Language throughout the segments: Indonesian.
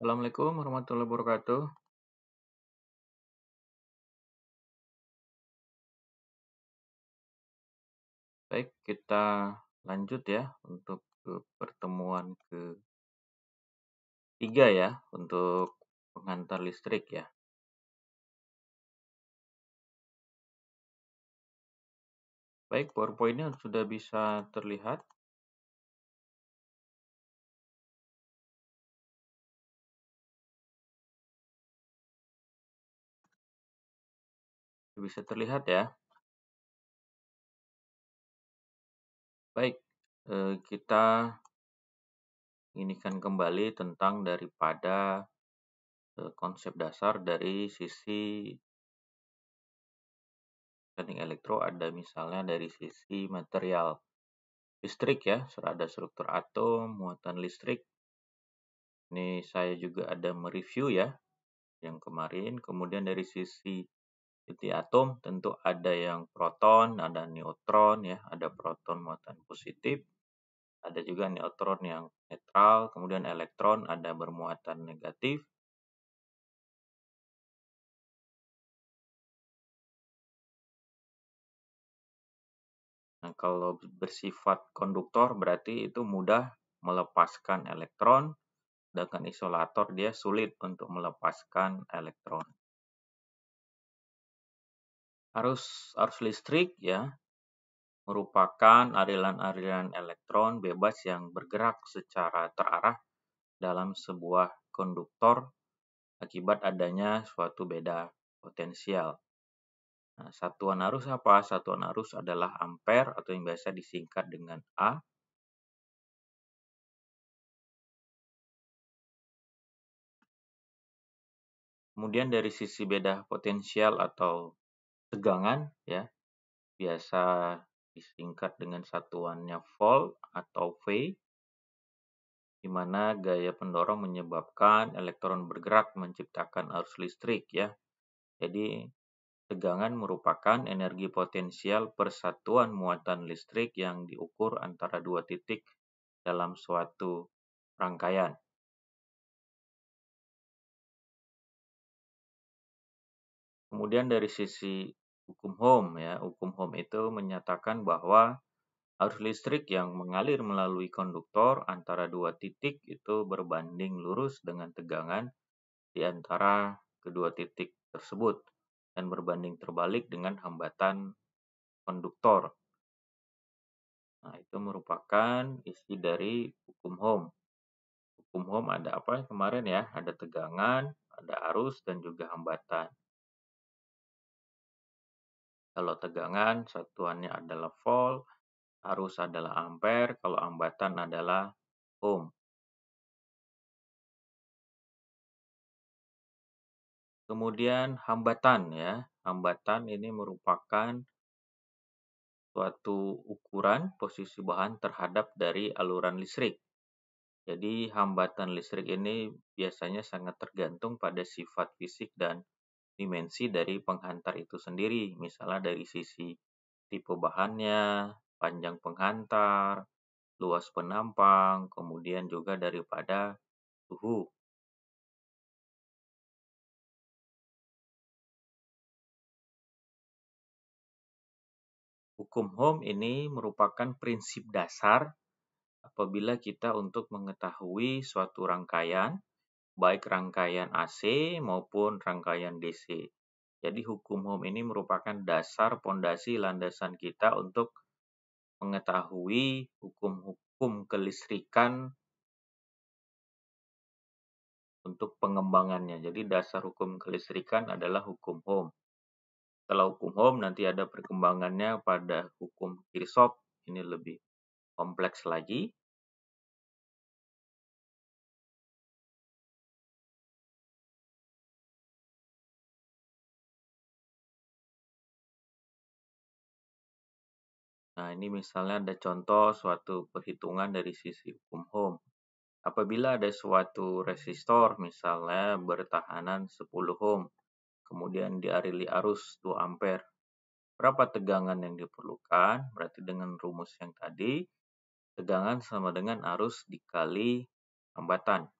Assalamualaikum warahmatullahi wabarakatuh. Baik, kita lanjut ya untuk ke pertemuan ketiga ya untuk penghantar listrik ya. Baik, PowerPoint-nya sudah bisa terlihat. Bisa terlihat ya. Baik, kita inikan kembali tentang daripada konsep dasar dari sisi teknik elektro, ada misalnya dari sisi material listrik ya, ada struktur atom, muatan listrik. Ini saya juga ada mereview ya yang kemarin. Kemudian dari sisi inti atom tentu ada yang proton, ada neutron ya, ada proton muatan positif, ada juga neutron yang netral, kemudian elektron ada bermuatan negatif. Nah, kalau bersifat konduktor berarti itu mudah melepaskan elektron, sedangkan isolator dia sulit untuk melepaskan elektron. Arus listrik ya merupakan aliran-aliran elektron bebas yang bergerak secara terarah dalam sebuah konduktor akibat adanya suatu beda potensial. Nah, satuan arus apa? Satuan arus adalah ampere atau yang biasa disingkat dengan A. Kemudian dari sisi beda potensial atau tegangan ya, biasa disingkat dengan satuannya volt atau V, di mana gaya pendorong menyebabkan elektron bergerak menciptakan arus listrik ya. Jadi tegangan merupakan energi potensial persatuan muatan listrik yang diukur antara dua titik dalam suatu rangkaian. Kemudian dari sisi hukum Ohm ya, hukum Ohm itu menyatakan bahwa arus listrik yang mengalir melalui konduktor antara dua titik itu berbanding lurus dengan tegangan di antara kedua titik tersebut dan berbanding terbalik dengan hambatan konduktor. Nah, itu merupakan isi dari hukum Ohm. Hukum Ohm ada apa kemarin ya? Ada tegangan, ada arus, dan juga hambatan. Kalau tegangan, satuannya adalah volt, arus adalah ampere, kalau hambatan adalah ohm. Kemudian hambatan ya. Hambatan ini merupakan suatu ukuran posisi bahan terhadap dari aluran listrik. Jadi hambatan listrik ini biasanya sangat tergantung pada sifat fisik dan dimensi dari penghantar itu sendiri. Misalnya dari sisi tipe bahannya, panjang penghantar, luas penampang, kemudian juga daripada suhu. Hukum Ohm ini merupakan prinsip dasar apabila kita untuk mengetahui suatu rangkaian, baik rangkaian AC maupun rangkaian DC. Jadi hukum Ohm ini merupakan dasar pondasi landasan kita untuk mengetahui hukum-hukum kelistrikan untuk pengembangannya. Jadi dasar hukum kelistrikan adalah hukum Ohm. Setelah hukum Ohm nanti ada perkembangannya pada hukum Kirchhoff, ini lebih kompleks lagi. Nah, ini misalnya ada contoh suatu perhitungan dari sisi hukum Ohm. Apabila ada suatu resistor misalnya bertahanan 10 ohm, kemudian dialiri arus 2 ampere. Berapa tegangan yang diperlukan? Berarti dengan rumus yang tadi, tegangan sama dengan arus dikali hambatan.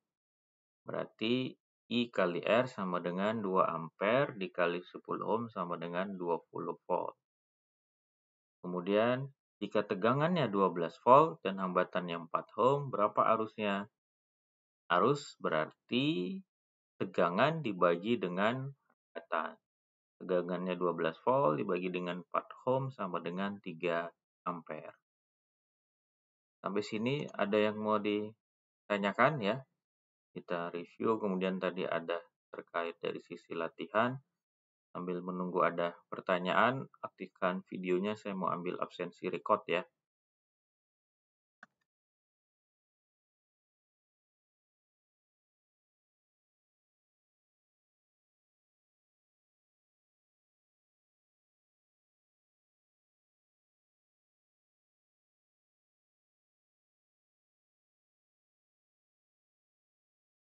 Berarti I kali R sama dengan 2 ampere dikali 10 ohm sama dengan 20 volt. Kemudian, jika tegangannya 12 volt dan hambatannya 4 ohm, berapa arusnya? Arus berarti tegangan dibagi dengan hambatan. Tegangannya 12 volt dibagi dengan 4 ohm sama dengan 3 ampere. Sampai sini ada yang mau ditanyakan ya? Kita review, kemudian tadi ada terkait dari sisi latihan. Sambil menunggu ada pertanyaan, aktifkan videonya, saya mau ambil absensi record ya.